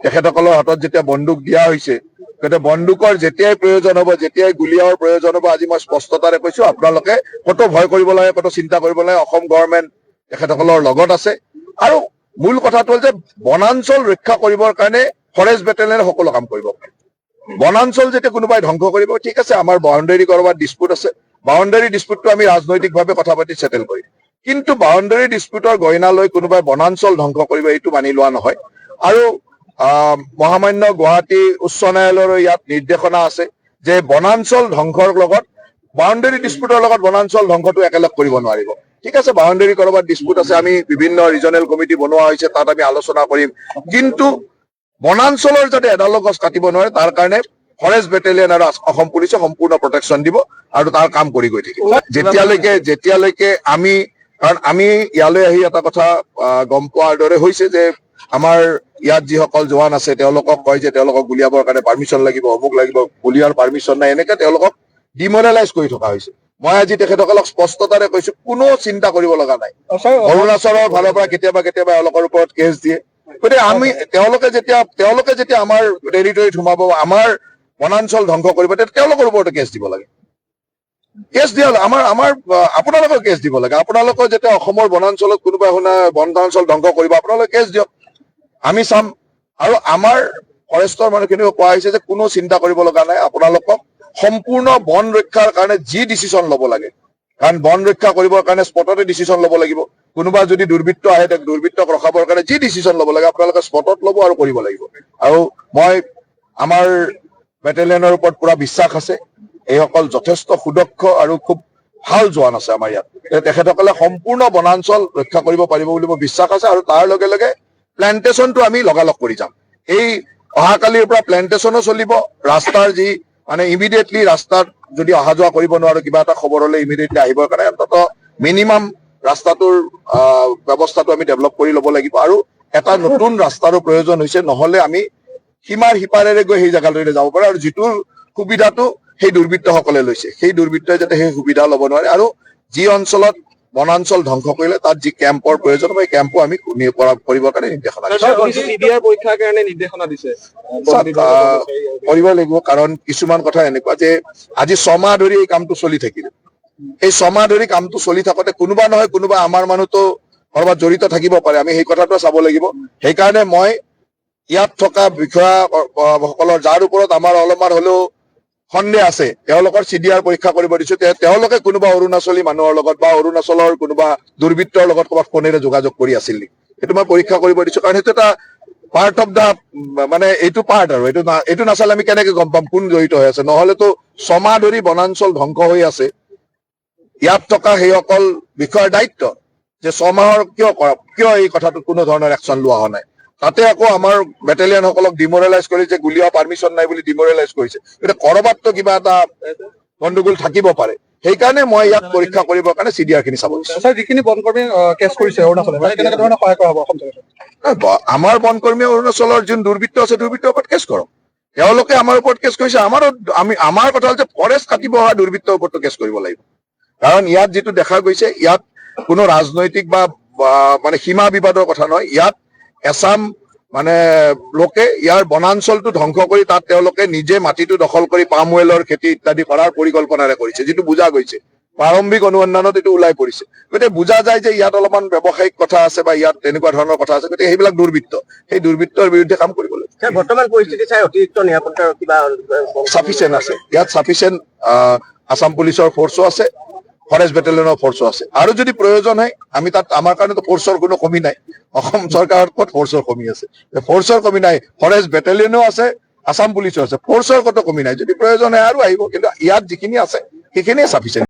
তেখেতসকলৰ হাতত যেতিয়া বন্দুক দিয়া হৈছে, গতিকে বন্দুকৰ যেতিয়াই প্ৰয়োজন হ'ব, যেতিয়াই গুলীয়াৰ প্ৰয়োজন হ'ব, আজি মই স্পষ্টতাৰে কৈছো, আপোনালোকে কতো ভয় কৰিব লাগে, কতো চিন্তা কৰিব লাগে, অসম গভৰ্ণমেণ্ট তেখেতসকলৰ লগত আছে। আৰু মূল কথাটো হ'ল যে বনাঞ্চল ৰক্ষা কৰিবৰ কাৰণে ফৰেষ্ট বেটেলিয়নে সকলো কাম কৰিব পাৰে। বনাঞ্চল যেতিয়া কোনোবাই ধ্বংস কৰিব, ঠিক আছে, আমাৰ বাউণ্ডেৰী কৰবাত ডিছপুট আছে, বাউণ্ডেৰী ডিছপুটটো আমি ৰাজনৈতিকভাৱে কথা পাতি ছেটেল কৰিম, কিন্তু বাউণ্ডেৰী ডিছপুটৰ গইনা লৈ কোনোবাই বনাঞ্চল ধ্বংস কৰিব, এইটো মানি লোৱা নহয়। আৰু মহামান্য গুৱাহাটী উচ্চ ন্যায়ালয়ৰ ইয়াত নিৰ্দেশনা আছে যে বনাঞ্চল ধ্বংসৰ লগত বাউণ্ডেৰী ডিছপুটৰ লগত বনাঞ্চল ধ্বংসটো একেলগ কৰিব নোৱাৰিব। ঠিক আছে, বাউণ্ডেৰী কৰবাত ডিছপুট আছে, আমি বিভিন্ন ৰিজনেল কমিটি বনোৱা হৈছে, তাত আমি আলোচনা কৰিম, কিন্তু বনাঞ্চলৰ যাতে এডালো গছ কাটিব নোৱাৰে তাৰ কাৰণে ফৰেষ্ট বেটেলিয়ন আৰু অসম পুলিচে সম্পূৰ্ণ প্ৰটেকশ্যন দিব আৰু তাৰ কাম কৰি গৈ থাকিব। যেতিয়ালৈকে আমি, কাৰণ আমি ইয়ালৈ আহি এটা কথা গম পোৱাৰ দৰে হৈছে যে আমাৰ ইয়াত যিসকল জোৱান আছে তেওঁলোকক কয় যে তেওঁলোকক গুলিয়াবৰ কাৰণে পাৰ্মিশ্যন লাগিব, অমুক লাগিব, গুলিয়াৰ পাৰ্মিশ্যন নাই, এনেকে তেওঁলোকক ডিমৰেলাইজ কৰি থকা হৈছে। মই আজি তেখেতসকলক স্পষ্টতাৰে কৈছো, কোনো চিন্তা কৰিব লগা নাই। অৰুণাচলৰ ফালৰ পৰা কেতিয়াবা এওঁলোকৰ ওপৰত কেছ দিয়ে, গতিকে আমি তেওঁলোকে যেতিয়া আমাৰ টেৰিটৰীত সোমাব, আমাৰ বনাঞ্চল ধ্বংস কৰিব, তেতিয়া তেওঁলোকৰ ওপৰতো কেছ দিব লাগে। কেছ দিয়া আপোনালোকৰ কেছ দিব লাগে। আপোনালোকৰ যেতিয়া অসমৰ বনাঞ্চলত কোনোবাই বনাঞ্চল ধ্বংস কৰিব, আপোনালোকে কেছ দিয়ক, আমি চাম। আৰু আমাৰ ফৰেষ্টৰ মানুহখিনিও কোৱা হৈছে যে কোনো চিন্তা কৰিব লগা নাই, আপোনালোকক সম্পূৰ্ণ বন ৰক্ষাৰ কাৰণে যি ডিচিশ্যন ল'ব লাগে, কাৰণ বন ৰক্ষা কৰিবৰ কাৰণে স্পটতে ডিচিশ্যন ল'ব লাগিব। কোনোবা যদি দুৰ্বৃত্ত আহে, তেওঁক দুৰ্বৃত্তক ৰখাবৰ কাৰণে যি ডিচিশ্যন ল'ব লাগে আপোনালোকে স্পটত ল'ব আৰু কৰিব লাগিব। আৰু মই আমাৰ বেটেলিয়নৰ ওপৰত পুৰা বিশ্বাস আছে, এইসকল যথেষ্ট সুদক্ষ আৰু খুব ভাল জোৱান আছে আমাৰ ইয়াত। তেখেতসকলে সম্পূৰ্ণ বনাঞ্চল ৰক্ষা কৰিব পাৰিব বুলি মোৰ বিশ্বাস আছে। আৰু তাৰ লগে লগে প্লেণ্টেশ্যনটো আমি লগালগ কৰি যাম। এই অহাকালিৰ পৰা প্লেণ্টেশ্যনো চলিব। ৰাস্তাৰ যি ইমিডিয়েটলি ৰাস্তাত যদি অহা যোৱা কৰিব নোৱাৰো, কিবা এটা খবৰ হলে ইমিডিয়েটলি আহিবৰ কাৰণে অন্ততঃ মিনিমাম ৰাস্তাটোৰ ব্যৱস্থাটো আমি ডেভেলপ কৰি ল'ব লাগিব। আৰু এটা নতুন ৰাস্তাৰো প্ৰয়োজন হৈছে, নহলে আমি সীমাৰ সিপাৰেৰে গৈ সেই জেগালৈকে যাব পাৰো। আৰু যিটো সুবিধাটো সেই দুৰ্বৃত্তসকলে লৈছে, সেই দুৰ্বৃত্তই যাতে সেই সুবিধা ল'ব নোৱাৰে। আৰু যি অঞ্চলত বনাঞ্চল ধ্বংস কৰিলে তাত যি কেম্পৰ প্ৰয়োজন হয়, কেম্পো আমি কৰিবৰ কাৰণে নিৰ্দেশনা কৰিব লাগিব। কাৰণ কিছুমান কথা এনেকুৱা যে আজি 6 মাহ ধৰি এই কামটো চলি থাকিলে, এই 6 মাহ ধৰি কামটো চলি থাকোতে কোনোবা নহয় কোনোবা আমাৰ মানুহতো কৰবাত জড়িত থাকিব পাৰে, আমি সেই কথাটো চাব লাগিব। সেইকাৰণে মই ইয়াত থকা বিষয়াসকলৰ যাৰ ওপৰত আমাৰ অলপমান হলেও সন্দেহ আছে, তেওঁলোকৰ CDR পৰীক্ষা কৰিব দিছো। তেওঁলোকে কোনোবা অৰুণাচলী মানুহৰ লগত বা অৰুণাচলৰ কোনোবা দুৰ্বৃত্তৰ লগত ক'ৰবাত ফোনেৰে যোগাযোগ কৰি আছিল নেকি, সেইটো মই পৰীক্ষা কৰিব দিছো। কাৰণ সেইটো এটা পাৰ্ট অফ দা এইটো পাৰ্ট, আৰু এইটো নাচালে আমি কেনেকে গম পাম কোন জড়িত হৈ আছে। নহলেতো 6 মাহ ধৰি বনাঞ্চল ধ্বংস হৈ আছে, ইয়াত থকা সেইসকল বিষয়ৰ দায়িত্ব যে 6 মাহৰ কিয় এই কথাটোত কোনো ধৰণৰ একশ্যন লোৱা হোৱা নাই। তাতে আকৌ আমাৰ বেটেলিয়ন সকলক ডিমৰেলাইজ কৰিছে, গুলিওৱা পাৰ্মিশ্যন নাই বুলি ডিমৰেলাইজ কৰিছে। গতিকে কৰবাততো কিবা এটা গণ্ডগোল থাকিব পাৰে। সেইকাৰণে মই ইয়াক পৰীক্ষা কৰিবৰ কাৰণে CDR খিনি চাব বিচাৰিছো। যিখিনি বনকৰ্মী কেছ কৰিছে অৰুণাচলে, কেনেকে ধৰণে সহায় কৰা হ'ব অসম চৰকাৰে? আমাৰ বনকৰ্মীয়ে অৰুণাচলৰ যোন দুৰ্বৃত্ত আছে, দুৰ্বৃত্তৰ ওপৰত কেছ কৰক। তেওঁলোকে আমাৰ ওপৰত কেছ কৰিছে, আমাৰ কথা হ'ল যে ফৰেষ্ট কাটিব অহা দুৰ্বৃত্তৰ ওপৰতো কেছ কৰিব লাগিব। কাৰণ ইয়াত যিটো দেখা গৈছে, ইয়াত কোনো ৰাজনৈতিক বা সীমা বিবাদৰ কথা নহয়। ইয়াত এছাম লোকে ইয়াৰ বনাঞ্চলটো ধ্বংস কৰি তাত তেওঁলোকে নিজে মাটিটো দখল কৰি পাম অইলৰ খেতি ইত্যাদি কৰাৰ পৰিকল্পনাৰে কৰিছে, যিটো বুজা গৈছে। প্ৰাৰম্ভিক অনুসন্ধানত এইটো ওলাই পৰিছে। গতিকে বুজা যায় যে ইয়াত অলপমান ব্যৱসায়িক কথা আছে বা ইয়াত তেনেকুৱা ধৰণৰ কথা আছে। গতিকে সেইবিলাক দুৰ্বৃত্ত, সেই দুৰ্বৃত্তৰ বিৰুদ্ধে কাম কৰিব লাগে। বৰ্তমান পৰিস্থিতি চাই অতিৰিক্ত নিৰাপত্তাৰ কিবা চাফিচিয়েণ্ট আছে ইয়াত, চাফিচিয়েণ্ট আসাম পুলিচৰ ফৰ্চো আছে, ফৰেষ্ট বেটেলিয়নৰ ফৰ্চো আছে। আৰু যদি প্ৰয়োজন হয় আমি তাত, আমাৰ কাৰণেতো ফৰ্চৰ কোনো কমি নাই। অসম চৰকাৰত ক'ত ফৰ্চৰ কমি আছে? ফৰ্চৰ কমি নাই, ফৰেষ্ট বেটেলিয়নো আছে, আসাম পুলিচো আছে, ফৰ্চৰ ক'তো কমি নাই। যদি প্ৰয়োজন হয় আৰু আহিব, কিন্তু ইয়াত যিখিনি আছে সেইখিনিয়ে চাফিচিয়েণ্ট।